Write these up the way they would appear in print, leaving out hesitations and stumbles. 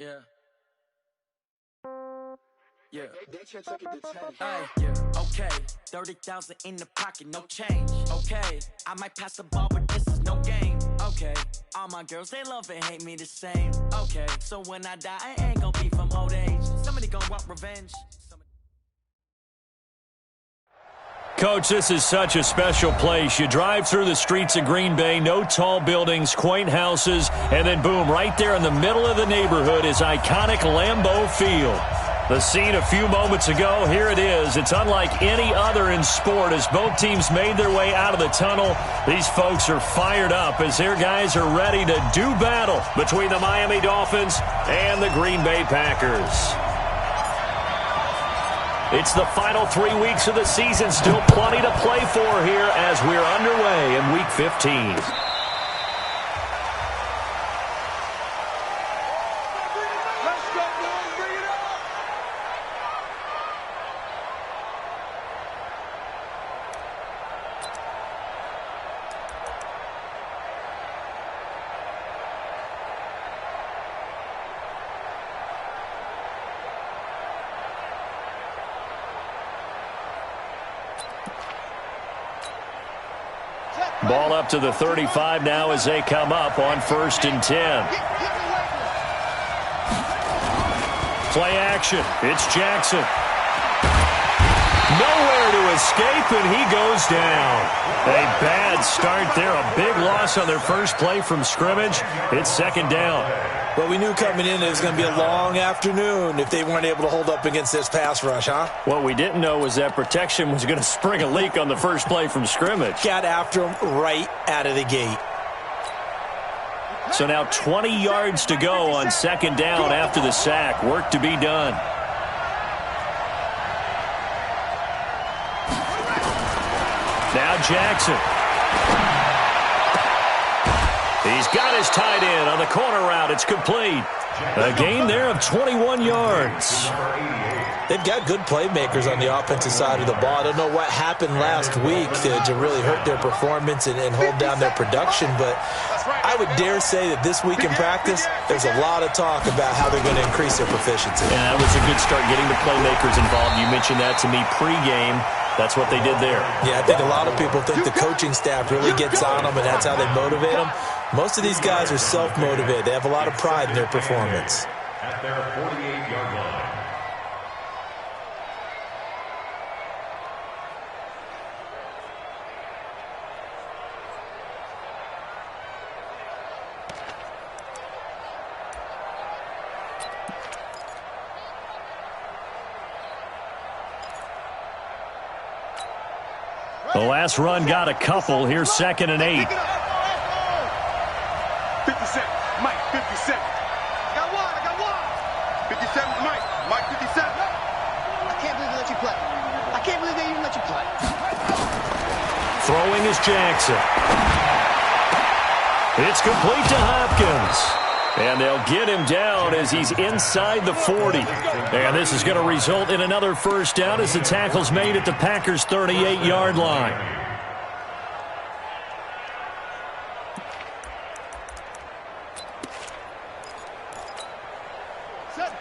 Yeah. Yeah. Yeah. Okay. 30,000 in the pocket, no change. Okay. I might pass the ball, but this is no game. Okay. All my girls, they love and hate me the same. Okay. So when I die, I ain't gonna be from old age. Somebody gonna want revenge. Coach, this is such a special place. You drive through the streets of Green Bay, no tall buildings, quaint houses, and then boom, right there in the middle of the neighborhood is iconic Lambeau Field. The scene a few moments ago, here it is. It's unlike any other in sport as both teams made their way out of the tunnel. These folks are fired up as their guys are ready to do battle between the Miami Dolphins and the Green Bay Packers. It's the final 3 weeks of the season. Still plenty to play for here as we're underway in Week 15. Ball up to the 35 now as they come up on 1st and 10. Play action. It's Jackson. Nowhere to escape, and he goes down. A bad start there. A big loss on their first play from scrimmage. It's 2nd down. Well, we knew coming in it was going to be a long afternoon if they weren't able to hold up against this pass rush, huh? What we didn't know was that protection was going to spring a leak on the first play from scrimmage. Got after him right out of the gate. So now 20 yards to go on 2nd down after the sack. Work to be done. Now Jackson. He's got his tight end on the corner route. It's complete. A gain there of 21 yards. They've got good playmakers on the offensive side of the ball. I don't know what happened last week to really hurt their performance and hold down their production, but I would dare say that this week in practice, there's a lot of talk about how they're going to increase their proficiency. Yeah, that was a good start getting the playmakers involved. You mentioned that to me pregame. That's what they did there. Yeah, I think a lot of people think the coaching staff really gets on them, and that's how they motivate them. Most of these guys are self-motivated. They have a lot of pride in their performance. At their 48-yard line. The last run got a couple. Here's 2nd and 8. 50 Cent, Mike, 50 Cent. I got one. 57, Mike, 57. I can't believe they let you play. I can't believe they even let you play. Throwing is Jackson. It's complete to Hopkins. And they'll get him down as he's inside the 40. And this is going to result in another 1st down as the tackle's made at the Packers' 38-yard line.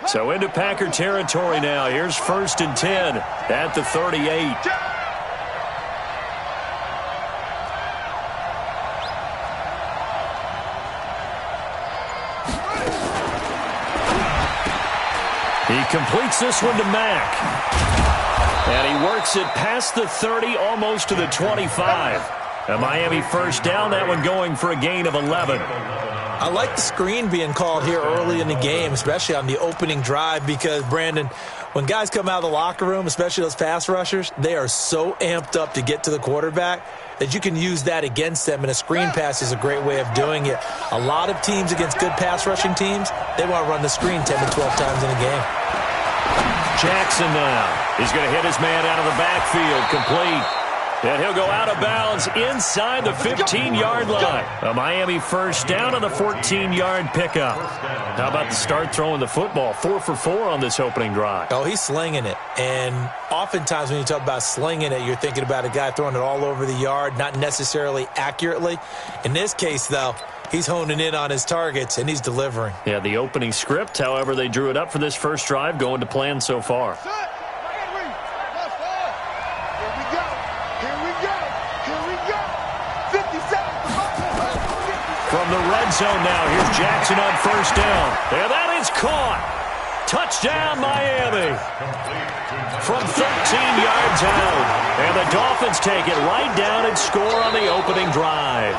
So into Packer territory now. Here's 1st and 10 at the 38. He completes this one to Mack. And he works it past the 30, almost to the 25. A Miami 1st down, that one going for a gain of 11. I like the screen being called here early in the game, especially on the opening drive, because, Brandon, when guys come out of the locker room, especially those pass rushers, they are so amped up to get to the quarterback that you can use that against them, and a screen pass is a great way of doing it. A lot of teams against good pass rushing teams, they want to run the screen 10 to 12 times in a game. Jackson now. He's going to hit his man out of the backfield. Complete. And he'll go out of bounds inside the 15-yard line. A Miami 1st down on the 14-yard pickup. How about the start throwing the football? 4 for 4 on this opening drive. Oh, he's slinging it. And oftentimes when you talk about slinging it, you're thinking about a guy throwing it all over the yard, not necessarily accurately. In this case, though, he's honing in on his targets, and he's delivering. Yeah, the opening script, however, they drew it up for this first drive, going to plan so far. From the red zone now, here's Jackson on first down. And that is caught. Touchdown, Miami. From 13 yards out. And the Dolphins take it right down and score on the opening drive.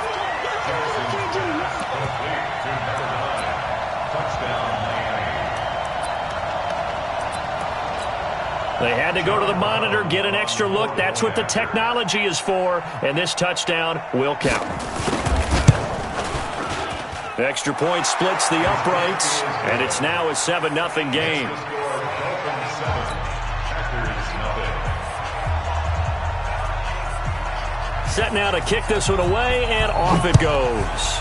They had to go to the monitor, get an extra look. That's what the technology is for. And this touchdown will count. Extra point splits the uprights, and it's now a 7-0 game. Set now to kick this one away, and off it goes.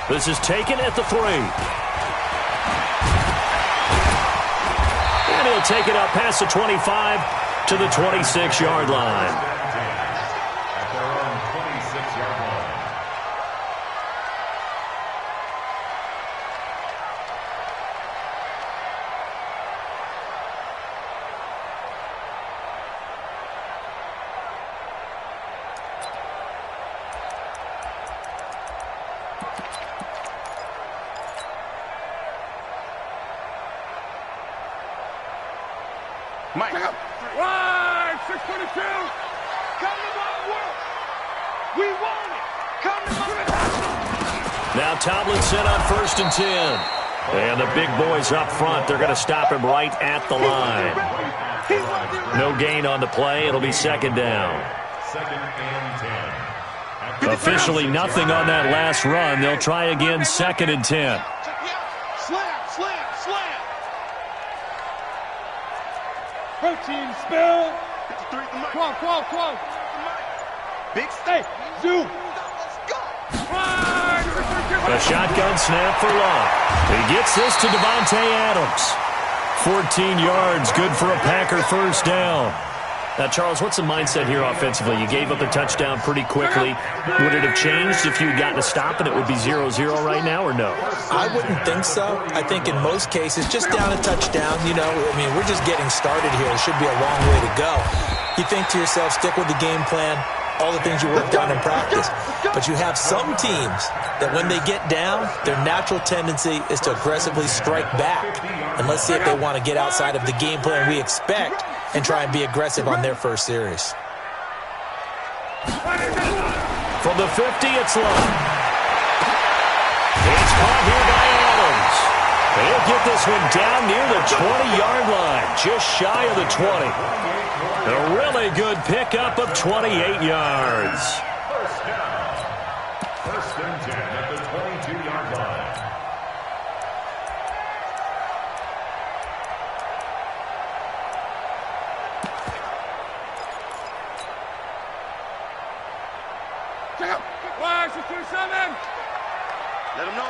This is taken at the 3. And he'll take it up past the 25 to the 26-yard line. Mike. Right, 622. Come to my work. We want it. Come to my work. Now Tomlinson on 1st and 10. And the big boys up front, they're going to stop him right at the line. No gain on the play. It'll be 2nd down. 2nd and 10. Officially nothing on that last run. They'll try again 2nd and 10. Slam. Protein spill. 53 at the mic. Come on. Big stay. Zoom. Let's go. A shotgun snap for Love. He gets this to Devontae Adams. 14 yards, good for a Packer first down. Now, Charles, what's the mindset here offensively? You gave up a touchdown pretty quickly. Would it have changed if you had gotten a stop and it would be 0-0 right now, or no? I wouldn't think so. I think in most cases, just down a touchdown, we're just getting started here. It should be a long way to go. You think to yourself, stick with the game plan, all the things you worked on in practice. But you have some teams that when they get down, their natural tendency is to aggressively strike back. And let's see if they want to get outside of the game plan we expect and try and be aggressive on their first series. From the 50, it's Love. It's caught here by Adams. He'll get this one down near the 20-yard line, just shy of the 20. A really good pickup of 28 yards. First down. 1st and 10 at the 22-yard line. Why, 627. Let him know.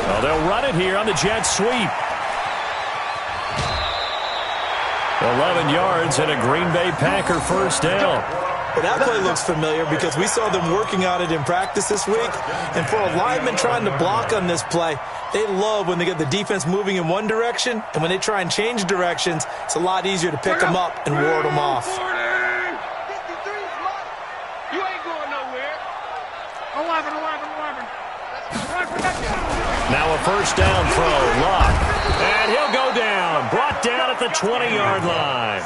Well, they'll run it here on the jet sweep. 11 yards and a Green Bay Packer first down. Well, that play looks familiar because we saw them working on it in practice this week. And for a lineman trying to block on this play, they love when they get the defense moving in one direction. And when they try and change directions, it's a lot easier to pick them up and ward them off. 53's mine. You ain't going nowhere. 11. Now a first down throw, Luck. And he'll go down. Brought down at the 20-yard line.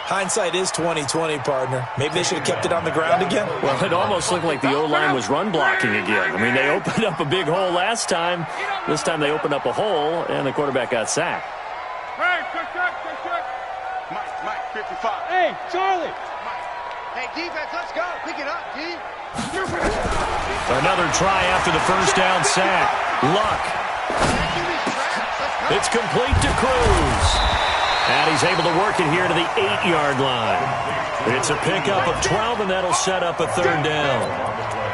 Hindsight is 20/20, partner. Maybe they should have kept it on the ground again. Well, it almost looked like the O-line was run blocking again. I mean, they opened up a big hole last time. This time they opened up a hole, and the quarterback got sacked. Hey, check. Mike, 55. Hey, Charlie. Hey, defense, let's go. Pick it up, D. Another try after the first down sack. Luck. It's complete to Cruz. And he's able to work it here to the 8-yard line. It's a pickup of 12, and that'll set up a 3rd down.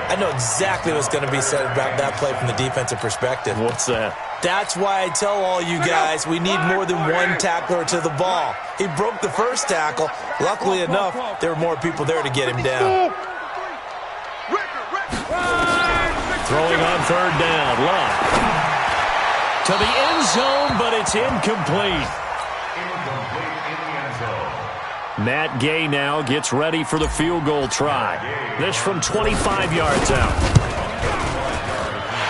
I know exactly what's going to be said about that play from the defensive perspective. What's that? That's why I tell all you guys we need more than one tackler to the ball. He broke the first tackle. Luckily enough, there were more people there to get him down. Throwing on third down. Luck. To the end zone, but it's incomplete. Incomplete in the end zone. Matt Gay now gets ready for the field goal try. This from 25 yards out.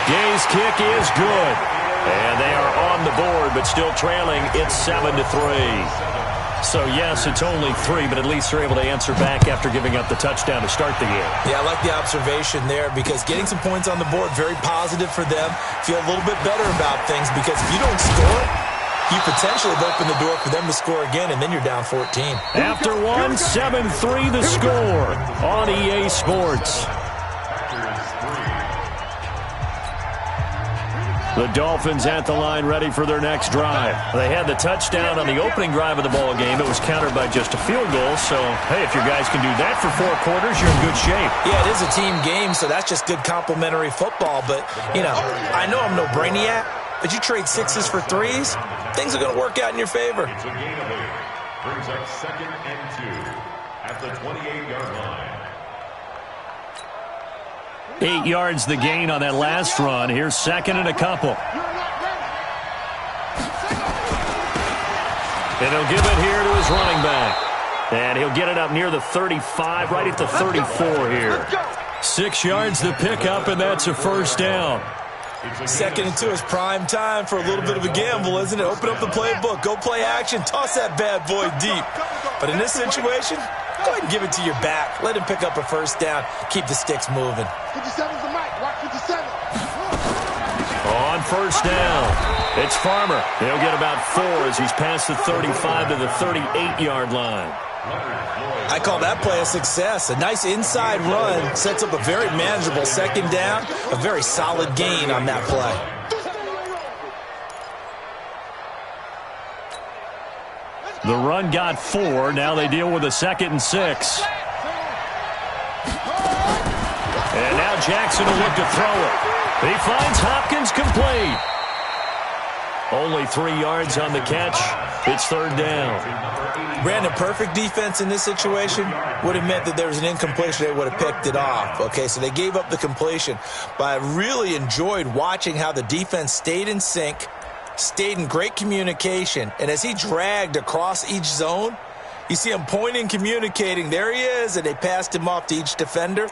Gay's kick is good. And they are on the board, but still trailing. It's 7-3. So, yes, it's only 3, but at least they're able to answer back after giving up the touchdown to start the game. Yeah, I like the observation there because getting some points on the board, very positive for them. Feel a little bit better about things because if you don't score, you potentially have opened the door for them to score again, and then you're down 14. After one, 7-3 the score on EA Sports. The Dolphins at the line ready for their next drive. They had the touchdown on the opening drive of the ball game. It was countered by just a field goal. So, hey, if your guys can do that for 4 quarters, you're in good shape. Yeah, it is a team game, so that's just good complimentary football. But, you know, I know I'm no brainiac, but you trade 6s for 3s, things are going to work out in your favor. It's a gain of 8. Brings up 2nd and 2 at the 28-yard line. 8 yards the gain on that last run. Here's 2nd and a couple. And he'll give it here to his running back. And he'll get it up near the 35, right at the 34 here. 6 yards the pickup, and that's a first down. 2nd and 2 is prime time for a little bit of a gamble, isn't it? Open up the playbook, go play action, toss that bad boy deep. But in this situation, go ahead and give it to your back. Let him pick up a first down. Keep the sticks moving. 57's the mic. Watch 57. On first down, it's Farmer. He'll get about 4 as he's past the 35 to the 38-yard line. I call that play a success. A nice inside run sets up a very manageable 2nd down. A very solid gain on that play. The run got 4. Now they deal with a 2nd and 6. And now Jackson will look to throw it. He finds Hopkins complete. Only 3 yards on the catch. It's 3rd down. Brandon, perfect defense in this situation would have meant that there was an incompletion. They would have picked it off. Okay, so they gave up the completion. But I really enjoyed watching how the defense stayed in sync, stayed in great communication, and as he dragged across each zone, you see him pointing, communicating. There he is, and they passed him off to each defender.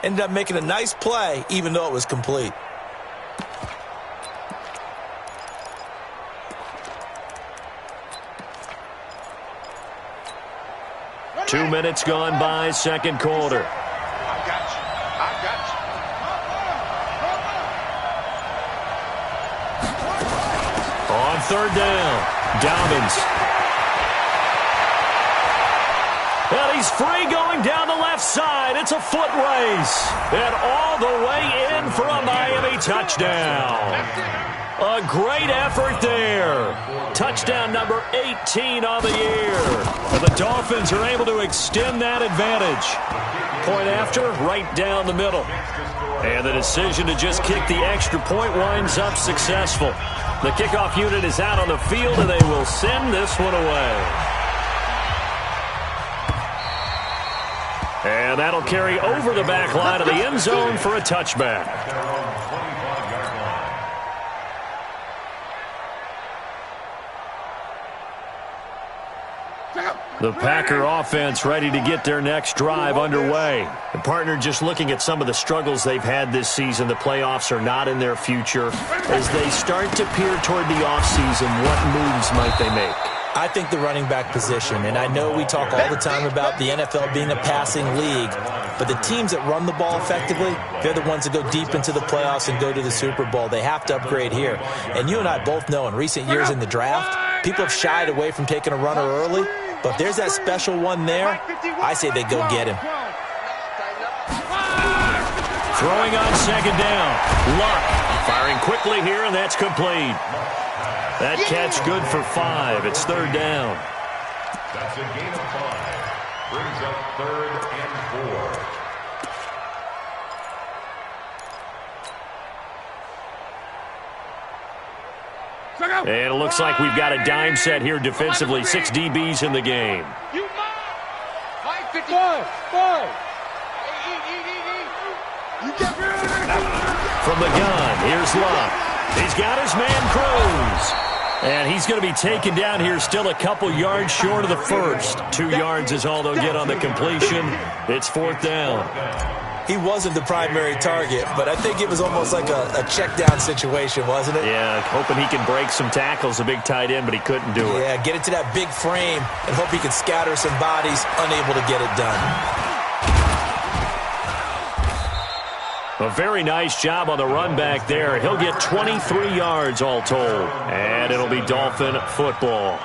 Ended up making a nice play, even though it was complete. Two minutes gone by, 2nd quarter. I got you. I got you. On 3rd down, Dobbins. And he's free going down the left side. It's a foot race. And all the way in for a Miami touchdown. A great effort there. Touchdown number 18 on the year. And the Dolphins are able to extend that advantage. Point after, right down the middle. And the decision to just kick the extra point winds up successful. The kickoff unit is out on the field, and they will send this one away. And that'll carry over the back line of the end zone for a touchback. The Packer offense ready to get their next drive underway. The partner just looking at some of the struggles they've had this season. The playoffs are not in their future. As they start to peer toward the offseason, what moves might they make? I think the running back position, and I know we talk all the time about the NFL being a passing league, but the teams that run the ball effectively, they're the ones that go deep into the playoffs and go to the Super Bowl. They have to upgrade here. And you and I both know in recent years in the draft, people have shied away from taking a runner early, but if there's that special one there, I say they go get him. Throwing on 2nd down. Luck firing quickly here, and that's complete. That catch good for 5. It's 3rd down. That's a gain of 5. Brings up 3rd and 4. And it looks like we've got a dime set here defensively. 6 DBs in the game. You Mike 55. From the gun, here's Luck. He's got his man Cruz. And he's going to be taken down here still a couple yards short of the first. 2 yards is all they'll get on the completion. It's 4th down. He wasn't the primary target, but I think it was almost like a check down situation, wasn't it? Yeah, hoping he can break some tackles, a big tight end, but he couldn't do it. Yeah, get it to that big frame and hope he can scatter some bodies, unable to get it done. A very nice job on the run back there. He'll get 23 yards all told. And it'll be Dolphin football.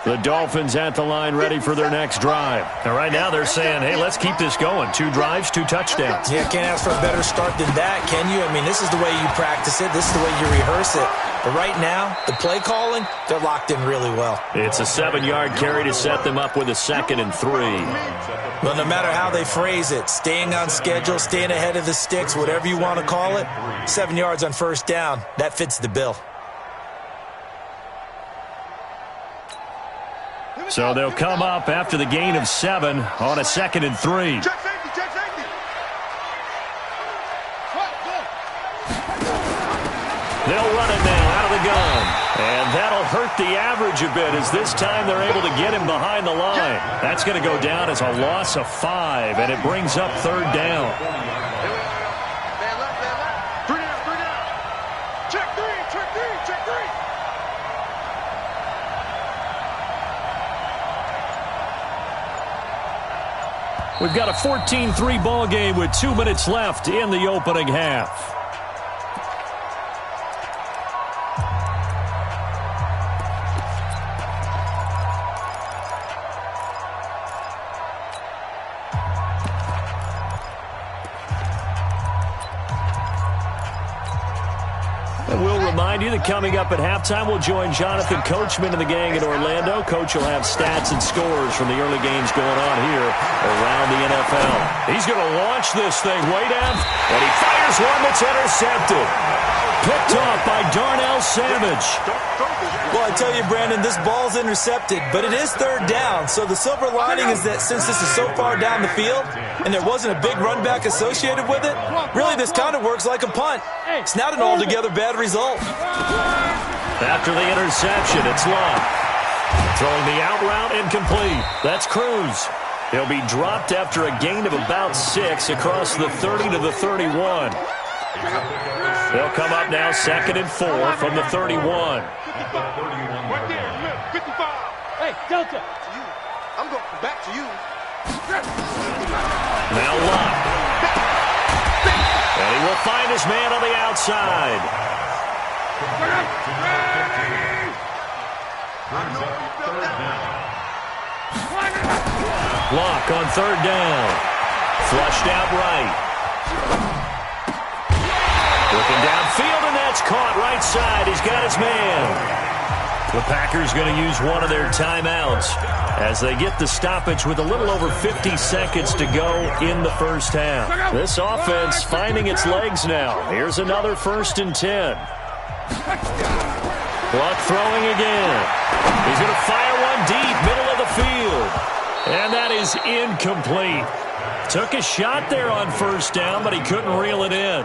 The Dolphins at the line ready for their next drive. And right now they're saying, hey, let's keep this going. 2 drives, 2 touchdowns. Yeah, can't ask for a better start than that, can you? I mean, this is the way you practice it. This is the way you rehearse it. But right now, the play calling, they're locked in really well. It's a 7-yard carry to set them up with a 2nd and 3. Well, no matter how they phrase it, staying on schedule, staying ahead of the sticks, whatever you want to call it, 7 yards on first down, that fits the bill. So they'll come up after the gain of 7 on a 2nd and 3. Check safety. They'll run it now out of the gun. And that'll hurt the average a bit as this time they're able to get him behind the line. That's going to go down as a loss of 5, and it brings up 3rd down. Three down. Check three. We've got a 14-3 ball game with 2 minutes left in the opening half. Remind you that coming up at halftime, we'll join Jonathan Coachman and the gang in Orlando. Coach will have stats and scores from the early games going on here around the NFL. He's going to launch this thing way down, and he fires one that's intercepted. Picked off by Darnell Savage. Well, I tell you, Brandon, this ball's intercepted, but it is 3rd down. So the silver lining is that since this is so far down the field and there wasn't a big run back associated with it, really this kind of works like a punt. It's not an altogether bad result. After the interception, it's Luck. Throwing the out route incomplete. That's Cruz. He'll be dropped after a gain of about 6 across the 30 to the 31. They'll come up now 2nd and 4 from the 31. Right there, 55. Hey, Delta. I'm going back to you. Now Luck. And he will find his man on the outside. Luck on 3rd down. Flushed out right. Looking downfield, and that's caught right side. He's got his man. The Packers going to use one of their timeouts as they get the stoppage with a little over 50 seconds to go in the first half. This offense finding its legs now. Here's another 1st and 10. Luck throwing again. He's going to fire one deep, middle of the field. And that is incomplete. Took a shot there on 1st down, but he couldn't reel it in.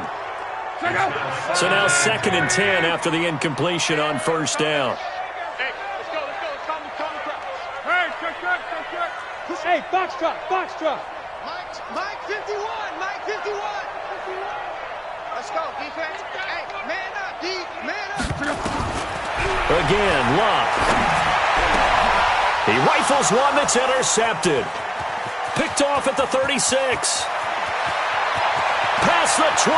So now 2nd and 10 after the incompletion on 1st down. Hey, let's go. Calm the crowd. Hey, check. Hey, box truck. Mike 51. Let's go, defense. Hey, man up, D. Man up. Again, Luck. He rifles one that's intercepted. Picked off at the 36. Past the 20.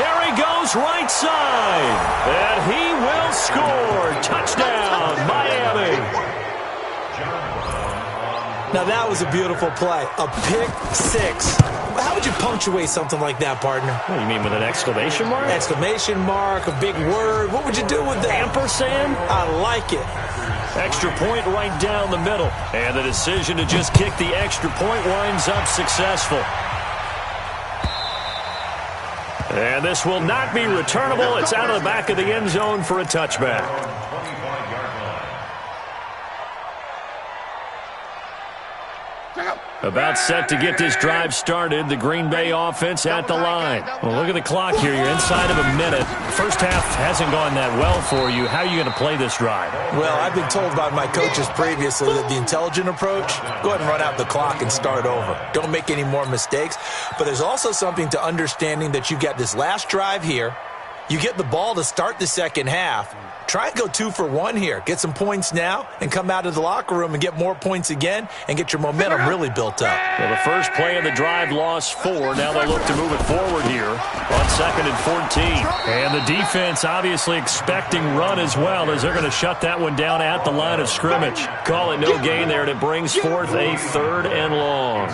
There he goes right side. And he will score. Touchdown, Miami. Now that was a beautiful play. A pick 6. How would you punctuate something like that, partner? What, you mean with an exclamation mark? Exclamation mark, a big word. What would you do with that? Ampersand? I like it. Extra point right down the middle. And the decision to just kick the extra point winds up successful. And this will not be returnable. It's out of the back of the end zone for a touchback. About set to get this drive started. The Green Bay offense at the line. Well, look at the clock here. You're inside of a minute. First half hasn't gone that well for you. How are you going to play this drive? Well, I've been told by my coaches previously that the intelligent approach, go ahead and run out the clock and start over. Don't make any more mistakes. But there's also something to understanding that you've got this last drive here. You get the ball to start the second half. Try and go 2 for 1 here. Get some points now and come out of the locker room and get more points again and get your momentum really built up. Well, the first play of the drive lost 4. Now they'll look to move it forward here on 2nd and 14. And the defense obviously expecting run as well, as they're going to shut that one down at the line of scrimmage. Call it no gain there, and it brings forth a 3rd and long.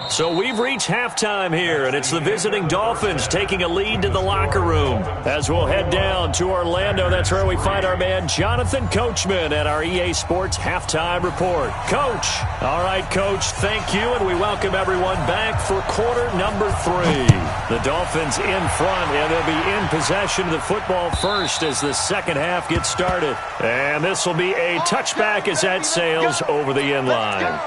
So we've reached halftime here, and it's the visiting Dolphins taking a lead to the locker room. As we'll head down to Orlando, that's where we find our man Jonathan Coachman at our EA Sports Halftime Report. Coach. All right, Coach, thank you, and we welcome everyone back for quarter number 3. The Dolphins in front, and they'll be in possession of the football first as the second half gets started. And this will be a touchback as that sails over the end line.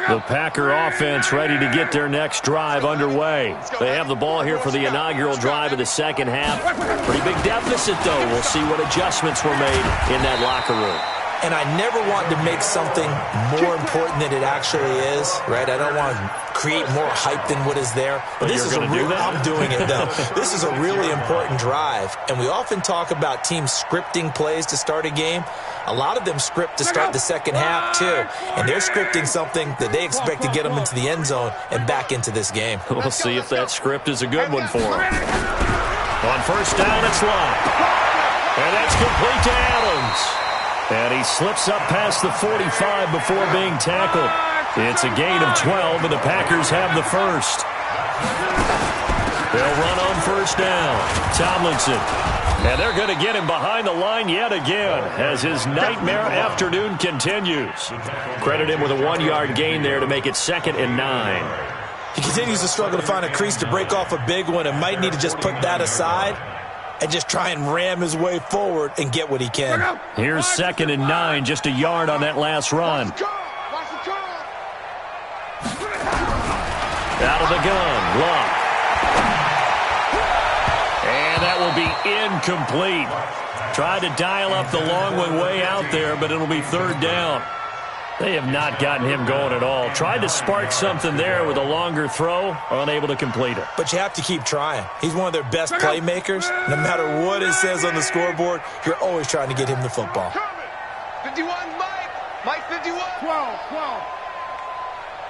The Packer offense ready to get their next drive underway. They have the ball here for the inaugural drive of the second half. Pretty big deficit, though. We'll see what adjustments were made in that locker room. And I never want to make something more important than it actually is, right? I don't want to create more hype than what is there. But this is a real, I'm doing it, though. This is a really important drive. And we often talk about teams scripting plays to start a game. A lot of them script to start the second half, too. And they're scripting something that they expect to get them into the end zone and back into this game. We'll see if that script is a good one for them. On first down, it's locked. And that's complete to Adams. And he slips up past the 45 before being tackled. It's a gain of 12, and the Packers have the first. They'll run on first down. Tomlinson. And they're going to get him behind the line yet again as his nightmare afternoon continues. Credit him with a 1-yard gain there to make it 2nd and 9. He continues to struggle to find a crease to break off a big one and might need to just put that aside and just try and ram his way forward and get what he can. Here's 2nd and 9, just a yard on that last run. Out of the gun, Luck. And that will be incomplete. Tried to dial up the long one way out there, but it'll be 3rd down. They have not gotten him going at all. Tried to spark something there with a longer throw, unable to complete it. But you have to keep trying. He's one of their best playmakers. No matter what it says on the scoreboard, you're always trying to get him the football. 51, Mike. Mike, 51. 12.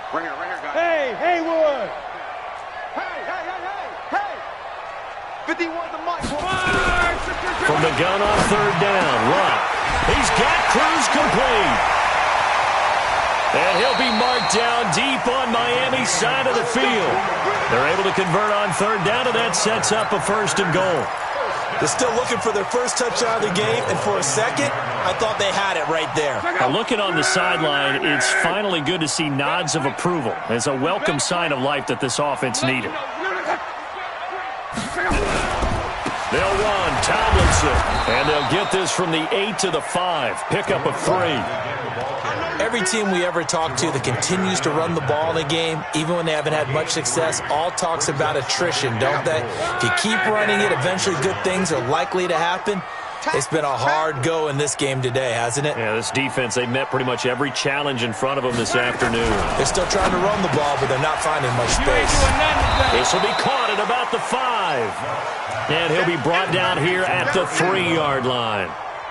Right here, guys. Hey, Haywood. Hey. 51 to Mike. From the gun on 3rd down, Luck. He's got Cruz complete. And he'll be marked down deep on Miami's side of the field. They're able to convert on 3rd down, and that sets up a 1st and goal. They're still looking for their first touchdown of the game, and for a second, I thought they had it right there. Now looking on the sideline, it's finally good to see nods of approval. It's a welcome sign of life that this offense needed. They'll run, Tomlinson, and they'll get this from the 8 to the 5. Pick up a 3. Every team we ever talk to that continues to run the ball in a game, even when they haven't had much success, all talks about attrition, don't they? If you keep running it, eventually good things are likely to happen. It's been a hard go in this game today, hasn't it? Yeah, this defense, they met pretty much every challenge in front of them this afternoon. They're still trying to run the ball, but they're not finding much space. This will be caught at about the 5. And he'll be brought down here at the 3-yard line.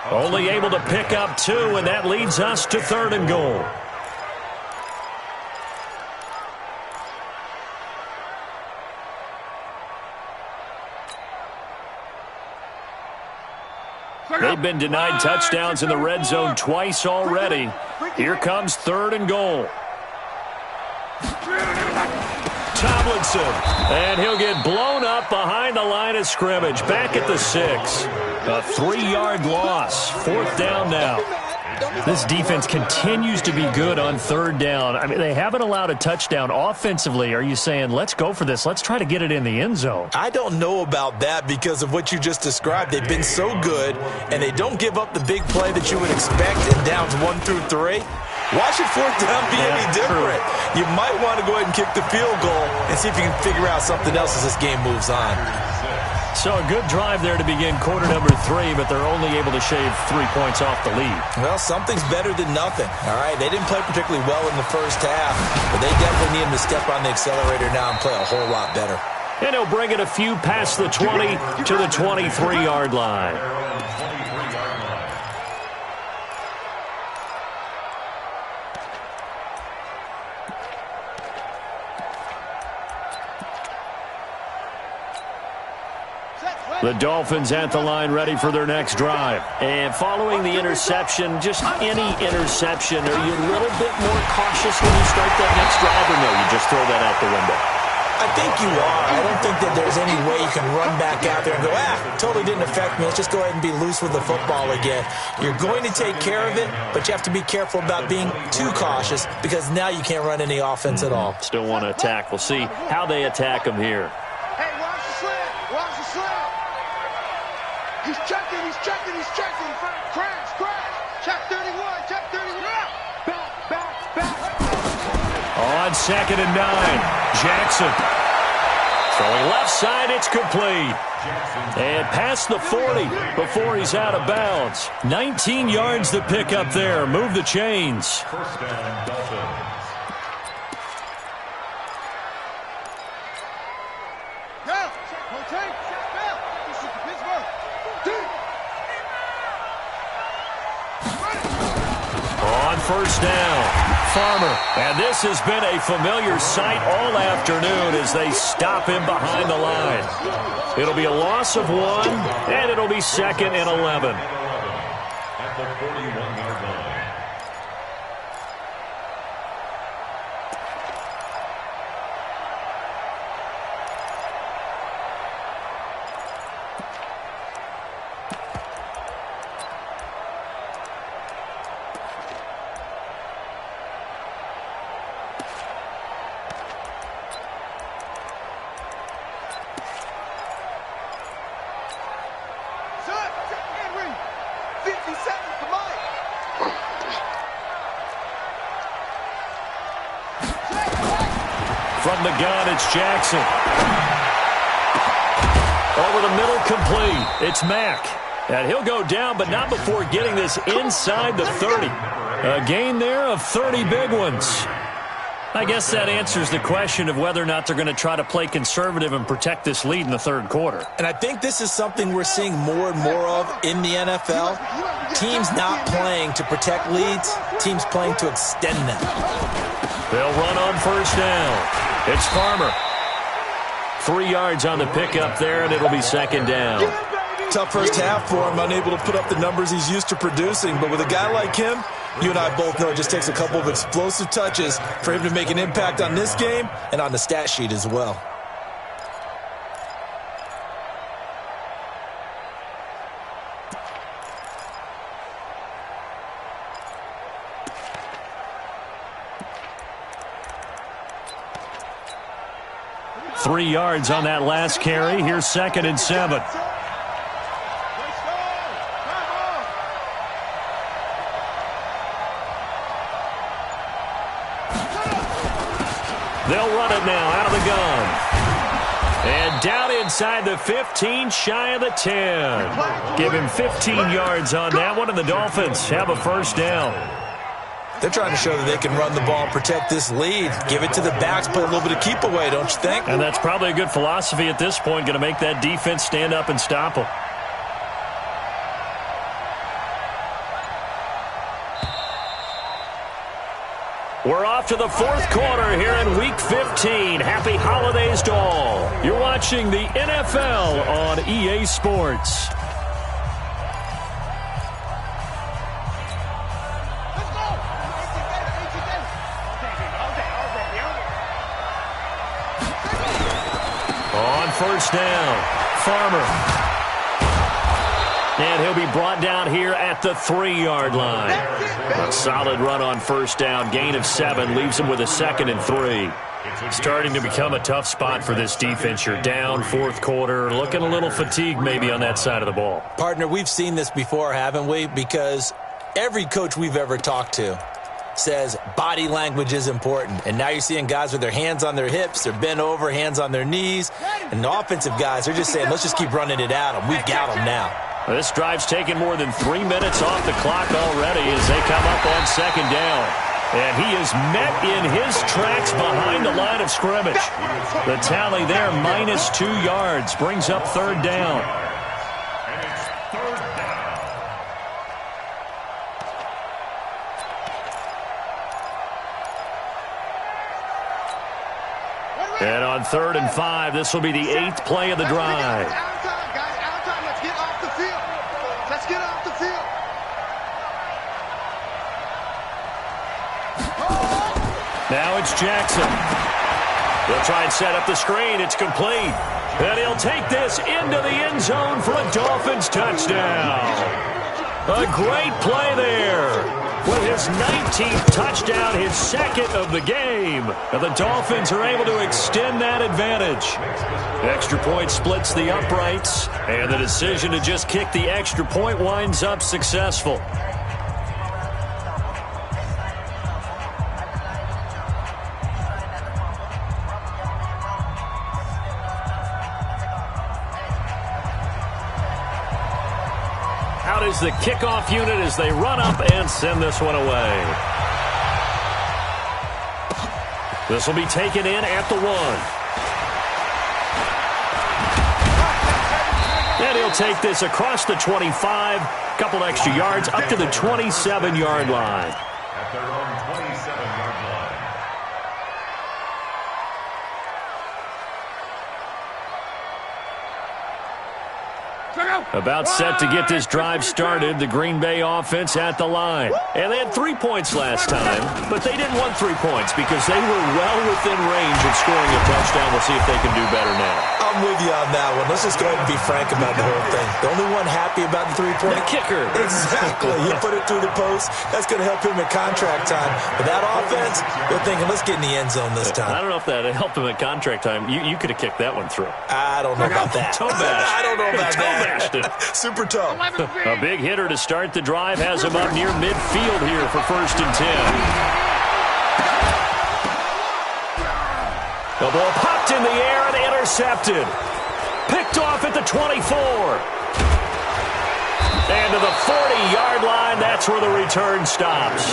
Only able to pick up 2, and that leads us to 3rd and goal. They've been denied touchdowns in the red zone twice already. Here comes 3rd and goal. Tomlinson, and he'll get blown up behind behind the line of scrimmage, back at the 6. A 3-yard loss. 4th down now. This defense continues to be good on 3rd down. I mean, they haven't allowed a touchdown offensively. Are you saying, let's go for this? Let's try to get it in the end zone. I don't know about that because of what you just described. They've been so good, and they don't give up the big play that you would expect in downs 1 through 3. Why should 4th down be any different? You might want to go ahead and kick the field goal and see if you can figure out something else as this game moves on. So a good drive there to begin quarter number 3, but they're only able to shave 3 points off the lead. Well, something's better than nothing. All right, they didn't play particularly well in the first half, but they definitely need them to step on the accelerator now and play a whole lot better. And he'll bring it a few past the 20 to the 23-yard line. The Dolphins at the line ready for their next drive. And following the interception, just any interception, are you a little bit more cautious when you start that next drive, or no, you just throw that out the window? I think you are. I don't think that there's any way you can run back out there and go, totally didn't affect me. Let's just go ahead and be loose with the football again. You're going to take care of it, but you have to be careful about being too cautious because now you can't run any offense at all. Still want to attack. We'll see how they attack them here. Hey, watch the slant. Watch the slant. He's checking. Crash. Check 31. Check 31. Back. On 2nd and 9, Jackson. Throwing left side, it's complete. And past the 40 before he's out of bounds. 19 yards to pick up there. Move the chains. First down, Dolphins. On first down, Farmer. And this has been a familiar sight all afternoon as they stop him behind the line. It'll be a loss of 1, and it'll be 2nd and 11. At the 41-yard line. From the gun, it's Jackson. Over the middle, complete. It's Mack. And he'll go down, but not before getting this inside the 30. A gain there of 30 big ones. I guess that answers the question of whether or not they're going to try to play conservative and protect this lead in the 3rd quarter. And I think this is something we're seeing more and more of in the NFL. Teams not playing to protect leads, teams playing to extend them. They'll run on first down. It's Farmer. 3 yards on the pickup there, and it'll be 2nd down. Tough first half for him, unable to put up the numbers he's used to producing. But with a guy like him, you and I both know it just takes a couple of explosive touches for him to make an impact on this game and on the stat sheet as well. Three yards on that last carry. Here's 2nd and 7. They'll run it now out of the gun. And down inside the 15, shy of the 10. Give him 15 yards on that one, and the Dolphins have a first down. They're trying to show that they can run the ball and protect this lead. Give it to the backs, play a little bit of keep away, don't you think? And that's probably a good philosophy at this point, going to make that defense stand up and stop them. We're off to the 4th quarter here in Week 15. Happy holidays to all. You're watching the NFL on EA Sports. On first down. Farmer. And he'll be brought down here at the 3-yard line. A solid run on first down. Gain of 7 leaves him with a 2nd and 3. Starting to become a tough spot for this defense. You're down, fourth quarter, looking a little fatigued maybe on that side of the ball. Partner, we've seen this before, haven't we? Because every coach we've ever talked to says body language is important. And now you're seeing guys with their hands on their hips, they're bent over, hands on their knees. And the offensive guys are just saying, let's just keep running it at them. We've got them now. This drive's taken more than 3 minutes off the clock already as they come up on second down. And he is met in his tracks behind the line of scrimmage. The tally there, minus 2 yards, brings up third down. And it's third down. And on 3rd and 5, this will be the 8th play of the drive. Out of time, guys. Out of time. Let's get off the field. Let's get off the field. Now it's Jackson. He'll try and set up the screen. It's complete. And he'll take this into the end zone for a Dolphins touchdown. A great play there. With his 19th touchdown, his 2nd of the game. And the Dolphins are able to extend that advantage. Extra point splits the uprights. And the decision to just kick the extra point winds up successful. Out is the kickoff unit as they run up and send this one away. This will be taken in at the 1. And he'll take this across the 25, couple extra yards up to the 27-yard line. At their own 27-yard line. About set to get this drive started, the Green Bay offense at the line. And they had 3 points last time, but they didn't want 3 points because they were well within range of scoring a touchdown. We'll see if they can do better now. I'm with you on that one. Let's just go ahead and be frank about the whole thing. The only one happy about the 3-point? The kicker. Exactly. He put it through the post. That's going to help him at contract time. But that offense, they're thinking, let's get in the end zone this time. I don't know if that helped him at contract time. You could have kicked that one through. I don't know about that. Toe bash. I don't know about that. Toe-bashed it. Super toe. A big hitter to start the drive has him up near midfield here for 1st and 10. The ball popped in the air and intercepted. Picked off at the 24. And to the 40-yard line, that's where the return stops.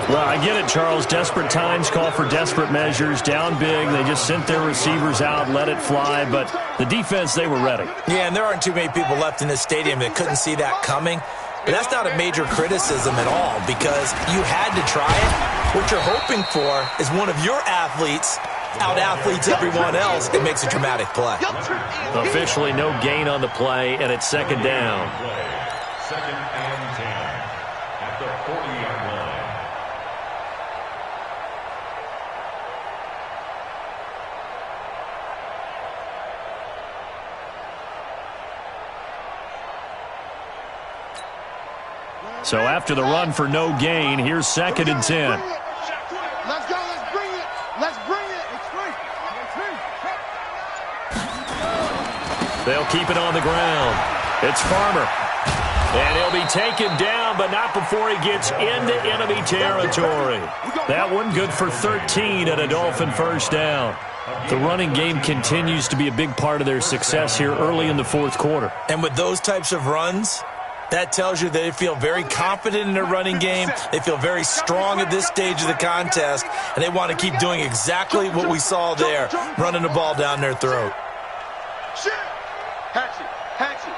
Well, I get it, Charles. Desperate times call for desperate measures. Down big, they just sent their receivers out, let it fly. But the defense, they were ready. Yeah, and there aren't too many people left in this stadium that couldn't see that coming. But that's not a major criticism at all because you had to try it. What you're hoping for is one of your athletes out-athletes everyone else and makes a dramatic play. Officially no gain on the play, and it's 2nd down. 2nd and 10 at the 40-yard line. So after the run for no gain, here's 2nd and 10. Let's go. Let's bring it. Let's bring it. They'll keep it on the ground. It's Farmer. And he'll be taken down, but not before he gets into enemy territory. That one good for 13 at a Dolphin 1st down. The running game continues to be a big part of their success here early in the 4th quarter. And with those types of runs, that tells you they feel very confident in their running game. They feel very strong at this stage of the contest, and they want to keep doing exactly what we saw there, running the ball down their throat. Shit! Hatchet! Hatchet!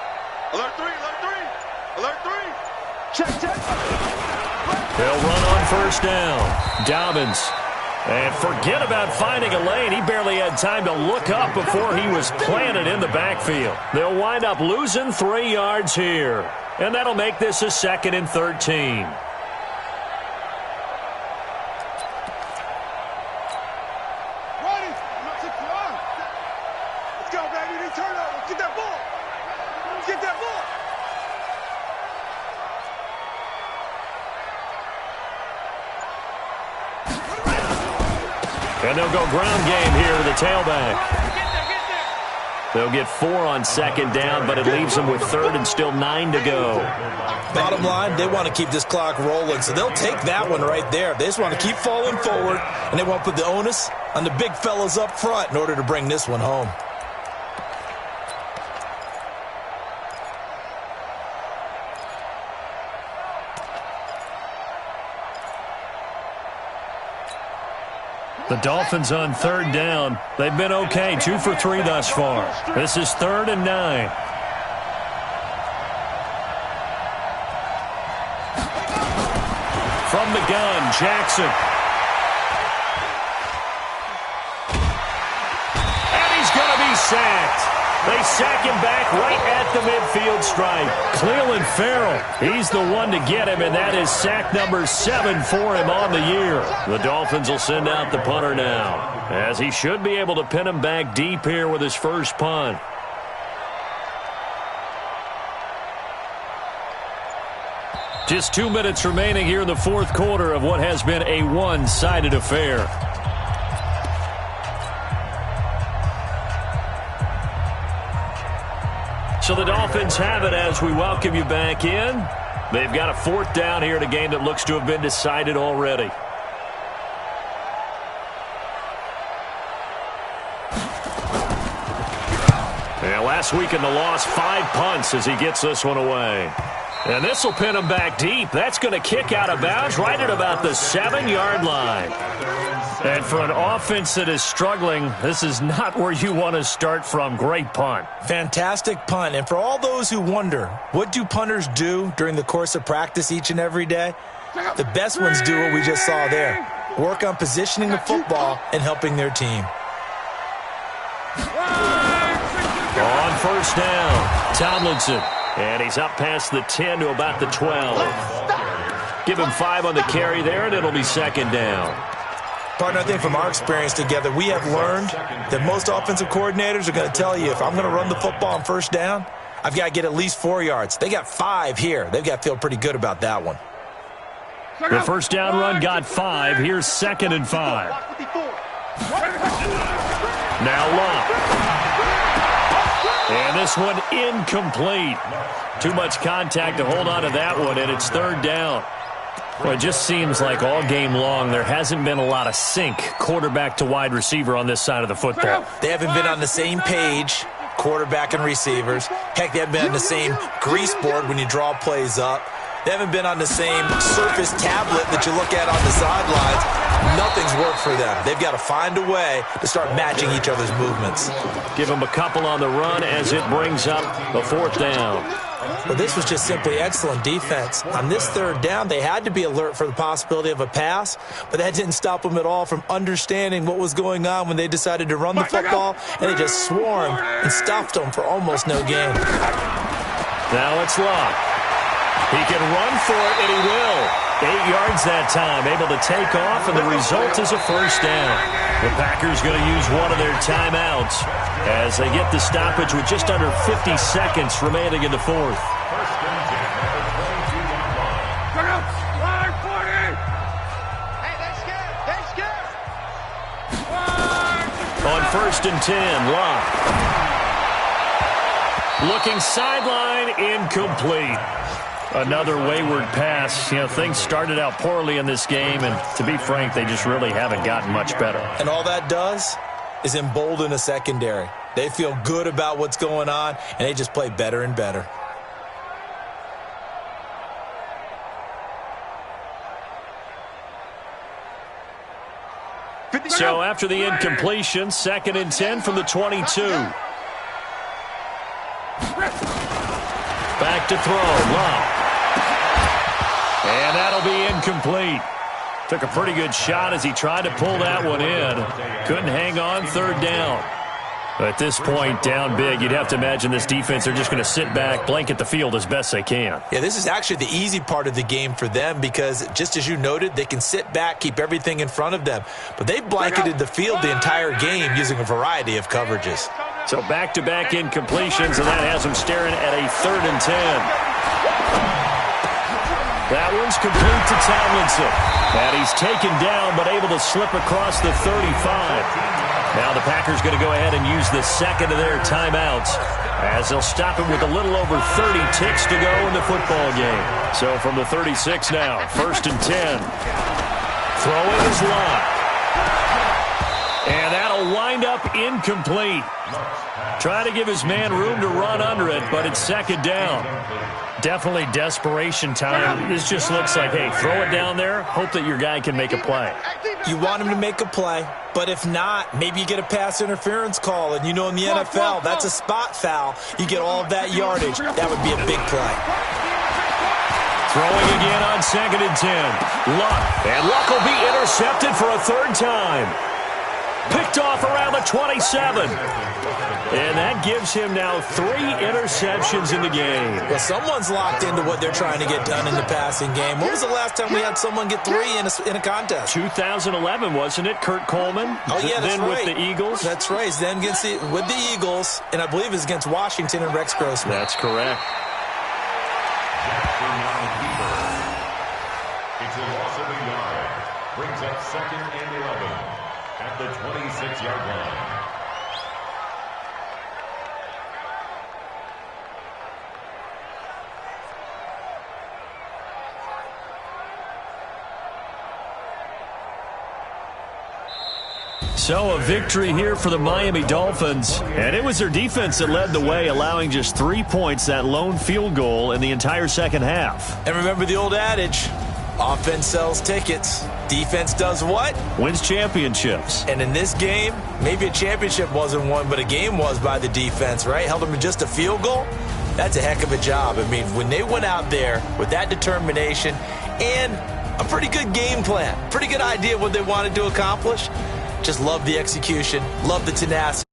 Alert 3! Alert 3! Alert 3! Check, check! They'll run on 1st down. Dobbins. And forget about finding a lane. He barely had time to look up before he was planted in the backfield. They'll wind up losing 3 yards here. And that'll make this a 2nd and 13. turnover. Get that ball. Get that ball. And they'll go ground game here with the tailback. They'll get 4 on second down, but it leaves them with third and still 9 to go. Bottom line, they want to keep this clock rolling, so they'll take that one right there. They just want to keep falling forward, and they won't put the onus on the big fellas up front in order to bring this one home. The Dolphins on third down. They've been okay, 2 for 3 thus far. This is 3rd and 9. From the gun, Jackson. And he's going to be sacked. They sack him back right at the midfield stripe. Clelin Ferrell, he's the one to get him, and that is sack number 7 for him on the year. The Dolphins will send out the punter now, as he should be able to pin him back deep here with his first punt. Just 2 minutes remaining here in the fourth quarter of what has been a one-sided affair. So the Dolphins have it as we welcome you back in. They've got a 4th down here in a game that looks to have been decided already. Yeah, last week in the loss, 5 punts as he gets this one away. And this will pin him back deep. That's going to kick out of bounds right at about the 7-yard line. And for an offense that is struggling, this is not where you want to start from. Great punt. Fantastic punt. And for all those who wonder, what do punters do during the course of practice each and every day? The best ones do what we just saw there. Work on positioning the football and helping their team. On first down, Tomlinson. And he's up past the 10 to about the 12. Give him 5 on the carry there, and it'll be 2nd down. Partner, I think from our experience together, we have learned that most offensive coordinators are going to tell you, if I'm going to run the football on first down, I've got to get at least 4 yards. They got 5 here. They've got to feel pretty good about that one. The first down run got 5. Here's 2nd and 5. Now Locke. And this one incomplete. Too much contact to hold on to that one, and it's 3rd down. Well, it just seems like all game long there hasn't been a lot of sync quarterback to wide receiver on this side of the football. They haven't been on the same page, quarterback and receivers. Heck, they haven't been on the same grease board when you draw plays up. They haven't been on the same Surface tablet that you look at on the sidelines. Nothing's worked for them. They've got to find a way to start matching each other's movements. Give them a couple on the run as it brings up the 4th down. Well, this was just simply excellent defense. On this 3rd down, they had to be alert for the possibility of a pass, but that didn't stop them at all from understanding what was going on when they decided to run the football, and they just swarmed and stuffed them for almost no gain. Now it's Locke. He can run for it, and he will. 8 yards that time, able to take off, and the result is a first down. The Packers going to use one of their timeouts as they get the stoppage with just under 50 seconds remaining in the 4th. On 1st and 10, Locke. Looking sideline, incomplete. Another wayward pass. You know, things started out poorly in this game, and to be frank, they just really haven't gotten much better. And all that does is embolden a secondary. They feel good about what's going on, and they just play better and better. So after the incompletion, 2nd and 10 from the 22. Back to throw, Locke. And that'll be incomplete. Took a pretty good shot as he tried to pull that one in. Couldn't hang on, 3rd down. At this point, down big, you'd have to imagine this defense, they're just going to sit back, blanket the field as best they can. Yeah, this is actually the easy part of the game for them because, just as you noted, they can sit back, keep everything in front of them. But they blanketed the field the entire game using a variety of coverages. So back-to-back incompletions, and that has him staring at a 3rd and 10. That one's complete to Tomlinson. And he's taken down, but able to slip across the 35. Now the Packers going to go ahead and use the second of their timeouts, as they'll stop him with a little over 30 ticks to go in the football game. So from the 36 now, 1st and 10. Throwing is Lott. And that'll wind up incomplete. Trying to give his man room to run under it, but it's 2nd down. Definitely desperation time. This just looks like, hey, throw it down there, hope that your guy can make a play. You want him to make a play, but if not, maybe you get a pass interference call, and you know in the NFL, that's a spot foul. You get all of that yardage. That would be a big play. Throwing again on 2nd and 10. Luck. And Luck will be intercepted for a 3rd time. Picked off around the 27. And that gives him now 3 interceptions in the game. Well, someone's locked into what they're trying to get done in the passing game. When was the last time we had someone get 3 in a contest? 2011, wasn't it? Kurt Coleman? Oh, yeah, that's then right. With the Eagles? That's right. Then with the Eagles, and I believe it's against Washington and Rex Grossman. That's correct. It's a loss of a yard. Brings up 2nd and 11 at the 26-yard line. So a victory here for the Miami Dolphins. And it was their defense that led the way, allowing just 3 points, that lone field goal in the entire 2nd half. And remember the old adage, offense sells tickets. Defense does what? Wins championships. And in this game, maybe a championship wasn't won, but a game was by the defense, right? Held them to just a field goal. That's a heck of a job. I mean, when they went out there with that determination and a pretty good game plan, pretty good idea of what they wanted to accomplish, just love the execution, love the tenacity.